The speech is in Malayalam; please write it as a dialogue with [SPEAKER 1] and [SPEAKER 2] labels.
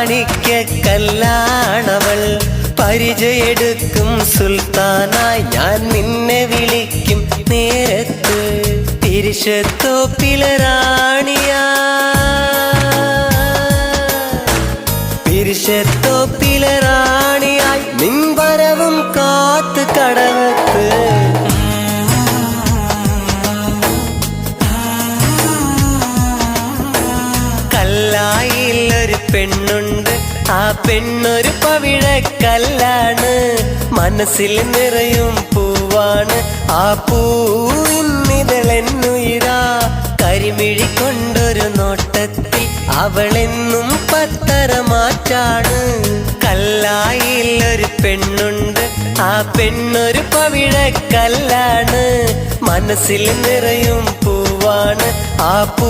[SPEAKER 1] മാണിക്യക്കല്ലാണവൾ. പരിചയെടുക്കും സുൽത്താനായി ഞാൻ നിന്നെ വിളിക്കും നേരത്ത്. പിരിശത്തോപ്പിലെ റാണിയാ, പിരിശത്തോപ്പിലെ റാണിയായി നിൻ വരവും കാത്ത് കടവത്ത്. കല്ലായിലൊരു പെണ്ണുണ്ട്, ആ പെണ്ണൊരു പവിഴക്കല്ലാണ്. മനസ്സിൽ നിറയും പൂവാണ്, ആ പൂവിന്നിതളെന്നുയിരാ. കരിമിഴി കൊണ്ടൊരു നോട്ടത്തിൽ അവളെന്നും പത്തരമാറ്റാണ്. കല്ലായിലൊരു പെണ്ണുണ്ട്, ആ പെണ്ണൊരു പവിഴക്കല്ലാണ്. മനസ്സിൽ നിറയും പൂവാണ്, ആ പൂ